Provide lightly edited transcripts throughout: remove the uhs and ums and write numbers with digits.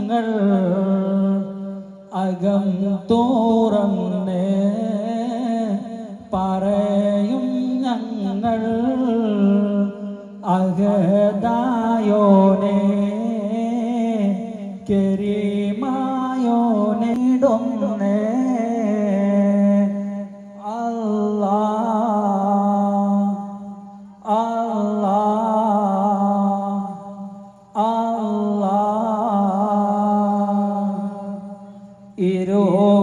ഞങ്ങൾ അകം തുറന്നേ പറയും ഞങ്ങൾ അഹദായോനെ കരീമായോനിടുന്നേ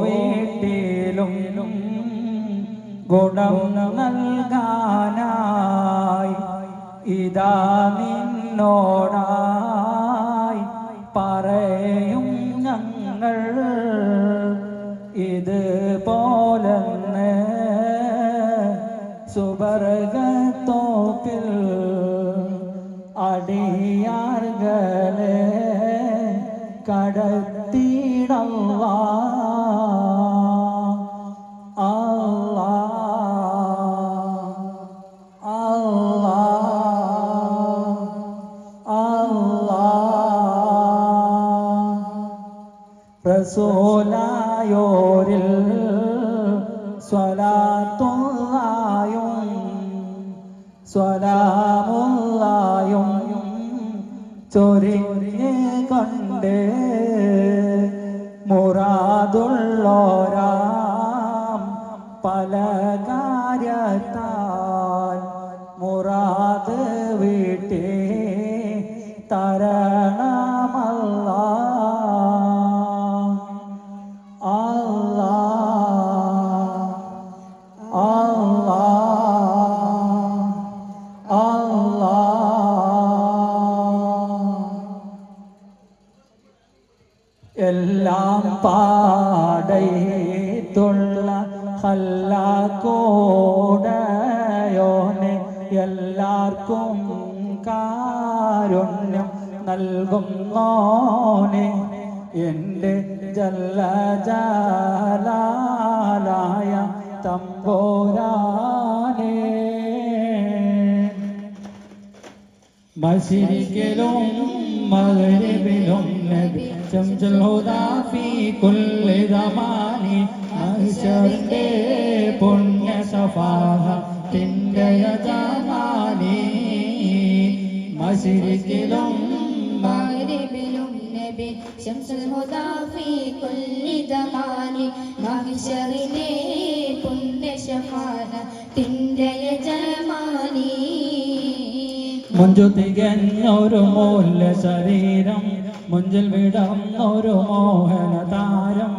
ഇരുവീട്ടിലും ഗുണം നൽകാനായി ഇതാ നിന്നോടായി പറയും ഞങ്ങൾ ഇതുപോലെന്ന് സുബർഗത്തോപ്പിൽ അടിയാർകളെ കടത്തിടല്ലാ റസൂലായോരിൽ സ്വലാത്തുള്ളായും സ്വലാമുള്ളായും ചൊരിഞ്ഞ് കൊണ്ട് മുറാദുള്ളോരാം പല കാര്യത്താൽ മുറാദ് വീട്ടി തരണമല്ലാ എല്ലാം പാടത്തുള്ള ഹല്ലാക്കോടയോനെ എല്ലാവർക്കും കാരുണ്യം നൽകുന്നോനെ എൻ്റെ ജല്ലജലാലായ തമ്പുരാനേ മശരിക്കിലും മഗ്രിബിലും നബി ശംസുൽ ഹുദാ ഫീ കുല്ലി സമാനി മഹ്ശറിന്റെ പുണ്യ ശഫാഅത്തിന്റെ യജമാനി മശരിക്കിലും മഗ്രിബിലും നബി ശംസുൽ ഹുദാ ഫീ കുല്ലി സമാനി മഹ്ശറിന്റെ പുണ്യ ശഫാഅത്തിന്റെ യജമാനി മുഞ്ചു തികഞ്ഞൊരു മൂല്യ ശരീരം മുഞ്ചിൽ വിടർന്നൊരു മോഹന താരം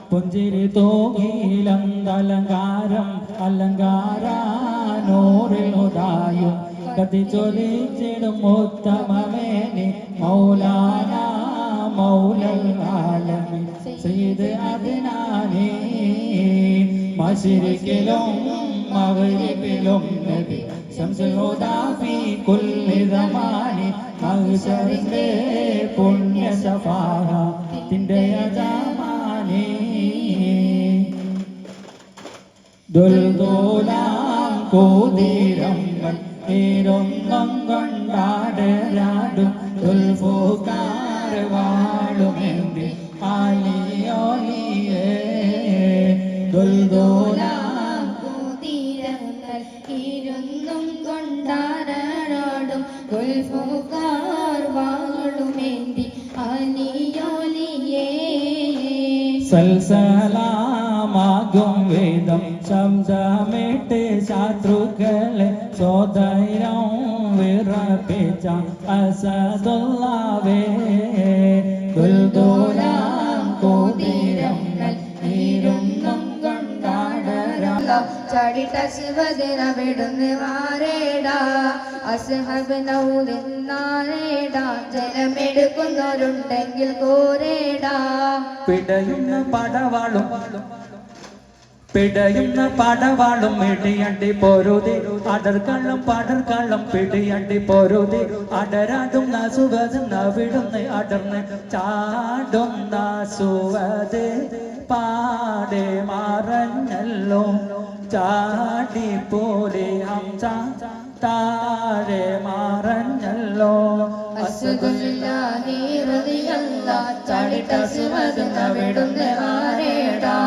പുഞ്ചിരി തൂങ്ങിയിലന്തലങ്കാരം അലങ്കാരാനൂറിൽ ഉദായും കത്തിച്ചൊലിച്ചിടും ഉത്തമമേനി മൗലാന മൗലൽ ആലമീൻ സയ്യിദ് അദ്നാനി മശരിക്കിലും മഗ്രിബിലും നബി ശംസുൽ ഹുദാ ഫീ കുല്ലി സമാനി മഹ്ശറിന്റെ പുണ്യ ശഫാഅത്തിന്റെ യജമാനി ദുൽദുലാം കൂതിരങ്ങൾ ഇരുന്നും കൊണ്ടാടരാടും ദുൽഫുകാർ വാളുമേന്തി ആലിയോലിയേ ദുൽദുലാം കൂതിരങ്ങൾ ഇരുന്നും കൊണ്ടാടരാടും ദുൽഫുകാർ വാളുമേന്തി ആലിയോലിയേ സൽസലാമാകും വേദം ശബ്ദമിട്ട് ശത്രുക്കളെ സോദരം വിറപ്പിച്ച അസദുല്ലാവേ ദുൽദുലാം കൂതിരങ്ങൾ ഇരുന്നും കൊണ്ടാടരാ ചടിട്ടസ്വദന വിടുന്ന് വാരേടാ അസ്ഹബ് നൗലിന്നാരേടാ ജലമെടുക്കുന്നവരുണ്ടെങ്കിൽ കോരേടാ പിടയുന്ന പടവാളും ഇടിയണ്ടി പൊരുതി അടർക്കള്ളം പടർക്കള്ളം പിടിയണ്ടി പൊരുതി അടരാടുന്ന സുവത് നവിടുന്ന് അടർന്ന് ചാടുന്ന സുവത് പാടെ മറഞ്ഞല്ലോ ചാടിപ്പോലെ ഹംസ താഴെ മറഞ്ഞല്ലോ അസ്ദുല്ലാഹി റളിയല്ലാഹ് ചാടിട്ട അസ്വദ് നബിടുന്ന് ആരേടാ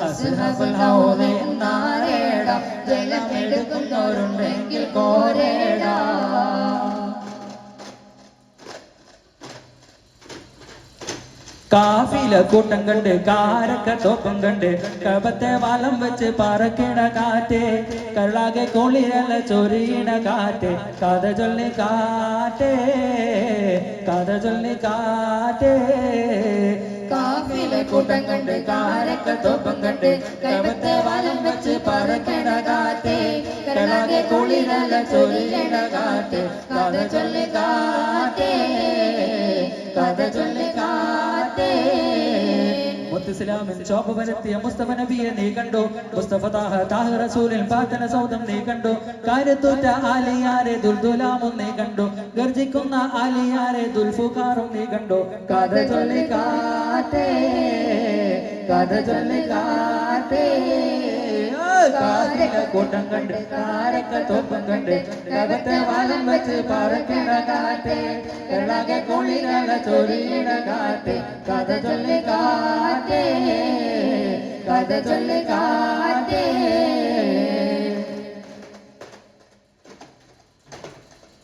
അസ്ഹബുൽ ഹൗദി നാരേടാ ജലമെടുക്കുന്നവരുണ്ടെങ്കിൽ കോരേടാ കാഫില കൂട്ടം കണ്ട് കാരക്ക തോപ്പം കണ്ട് കബത്തെ വലം വെച്ച് പറക്കിട കാറ്റ് കള്ളാകെ കുളിരല ചൊരിയിട കാറ്റ് കഥ ചൊല്ലി കാറ്റേ കഥ ചൊല്ലി കാറ്റേ കാഫില കൂട്ടം കണ്ട് കാരക്ക തോപ്പം കണ്ട് കബത്തെ വലം വെച്ച് പറക്കിട കാറ്റ് കള്ളാകെ കുളിരല ചൊരിയിട കാറ്റ് കഥ ചൊല്ലി കാറ്റേ കഥ ചൊല്ലി കാറ്റേ മുത്തസ്സലാമിൻ ചോപ്പ് വരുത്തിയ മുസ്തഫ നബിയെ നീ കണ്ടു മുസ്തഫ താഹ റസൂലിൻ പാതന സൗദം നീ കണ്ടു കാര്യത്തൂറ്റ ആലിയാരെ ദുൽദുലാമും നീ കണ്ടു ഗർജിക്കുന്ന ആലിയാരെ ദുൽഫുകാറും നീ കണ്ടു കഥ ചൊല്ലി കാറ്റേ കഥ ചൊല്ലി കാറ്റേ കാരിക കൂട്ടം കണ്ട് കാരക്ക തോപ്പം കണ്ട് കകത്തെ വാലം വെച്ച് പറക്കിട കാറ്റ് കള്ളാകെ കുളിരല ചൊരിയിട കാറ്റ് കഥ ചൊല്ലി കാറ്റേ കഥ ചൊല്ലി കാറ്റേ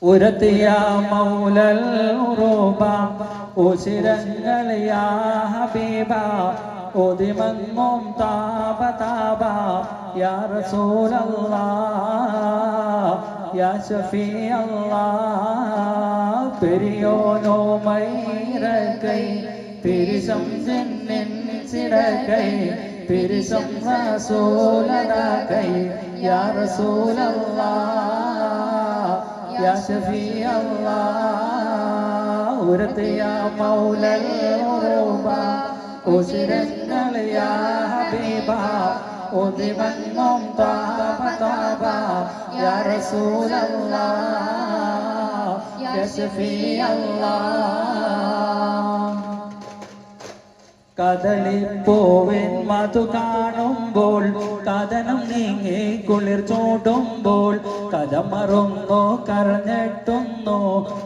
ഉരത്തിയ മൗലൽ ഉറൂബ ഉശിരങ്ങൾ യാ ഹബീബ ഒതിമങ്ങും താപ താപ യാ റസൂലല്ലാഹ് യാ ഷഫീഅല്ലാഹ് പെരിയോനോ മൈറകൈ പിരിശം ജന്നിൻ സിടകൈ പിരിശം റസൂലനാകൈ യാ റസൂലല്ലാഹ് യാ ഷഫീഅല്ലാഹ് ഉരത്തിയ മൗലൽ ഉറൂബ ഉശിരങ്ങൾ യാ ഹബീബ ഒതിവങ്ങും താപ താപ യാ റസൂലല്ലാഹ് യാ ഷഫീഅല്ലാഹ് കദളിപ്പൂവിൻ മധു കാണുമ്പോൾ കഥനം നീങ്ങി കുളിർ ചൂടുമ്പോൾ കഥമറുന്നു കരഞ്ഞെട്ടുന്നു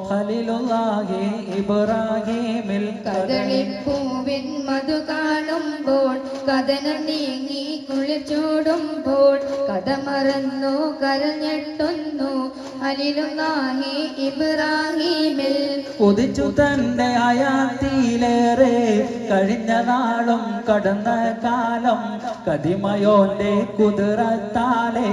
ഖലീലുല്ലാഹി ഇബ്രാഹീമിൽ കദളിപ്പൂവിൻ മധു കാണുമ്പോൾ കഥനം നീങ്ങി കുളിർ ചൂടുമ്പോൾ കഥ മറന്നു കരഞ്ഞെട്ടുന്നു ഖലീലുല്ലാഹി ഇബ്രാഹീമിൽ ഉദിച്ചു തന്റെ അയാത്തിയിലേറെ കഴിഞ്ഞ നാളും കടന്ന കാലം കദിമയോന്റെ കുതിരത്താലെ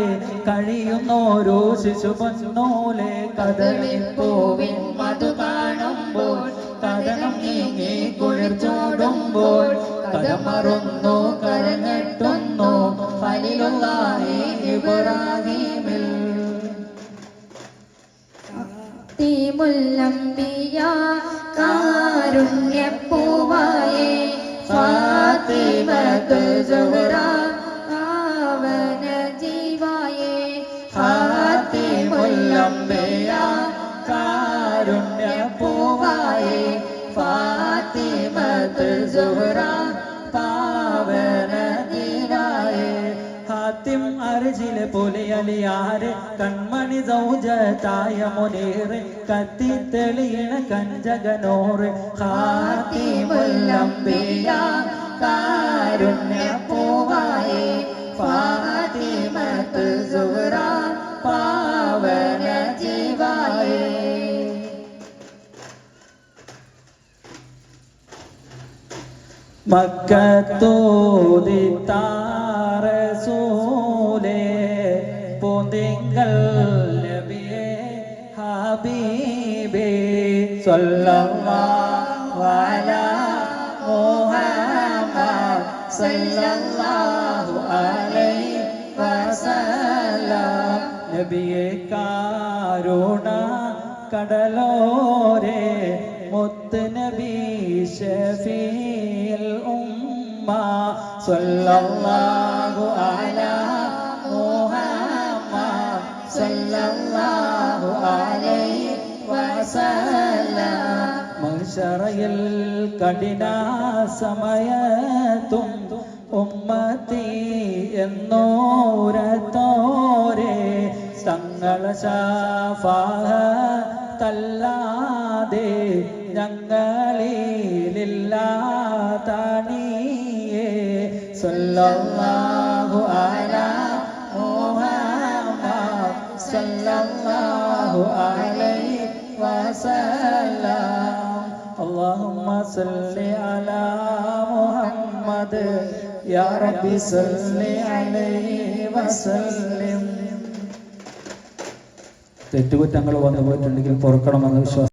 കഴിയുന്നോരോ ശിശു പൊന്നോലെ കദളിപ്പൂവിൻ മധു കാണുമ്പോൾ കഥനം നീങ്ങി കുളിർ ചൂടുമ്പോൾ കഥമറുന്നു കരഞ്ഞെട്ടുന്നു ഖലീലുല്ലാഹി ഇബ്രാഹീമിൽ തീമുല്ലംബിയ കാരുണ്യപ്പൂവായേ ഫാത്തിമത്തുൽ സുഹ്റ പാവന ജീവായേ ഫാത്തിമുല്ലംബിയ കാരുണ്യപ്പൂവായേ ഫാത്തിമത്തുൽ സുഹ്റ പാവന ജീവായേ ഹാത്തിം അർജിലെ പോലെ അലിയാരെ കൺമണി സൗജത്തായ മുനീറെ കത്തി തെളിയണ കഞ്ചകനോറ് ഫാത്തിമുല്ലംബിയ കാരുണ്യപ്പൂവായേ ഫാത്തിമത്തുൽ സുഹ്റ പാവന ജീവായേ മക്കത്തോദിത്താറസൂലേ പൂന്തിങ്കൾ നബിയേ ഹബീബേ സ്വല്ലല്ലാഹു അലാ മുഹമ്മദ് സ്വല്ലല്ലാഹു അലൈഹി വസല്ലം നബിയേ കാരുണ കടലോരേ മുത്ത് നബി ഷഫീൽ ഉമ്മ സ്വല്ലല്ലാഹു അലാ മുഹമ്മദ് സ്വല്ലല്ലാഹു അലൈഹി വസല്ലം മഹ്ശറയിൽ കഠിന സമയത്തും ഉമ്മത്തി എന്നോരത്തോരെ തങ്ങള ശഫാഅ തല്ലാതെ ഞങ്ങളിലില്ല തണിയേ സല്ലല്ലാഹു അലാ മുഹമ്മദ് സല്ലല്ലാഹു അലൈഹി വസല്ലം اللهم صل على محمد يا رب صل عليه وسلم തെറ്റുകുറ്റങ്ങൾ വന്നു പോയിട്ടുണ്ടെങ്കിൽ പൊറുക്കണമെന്ന് വിശ്വാസം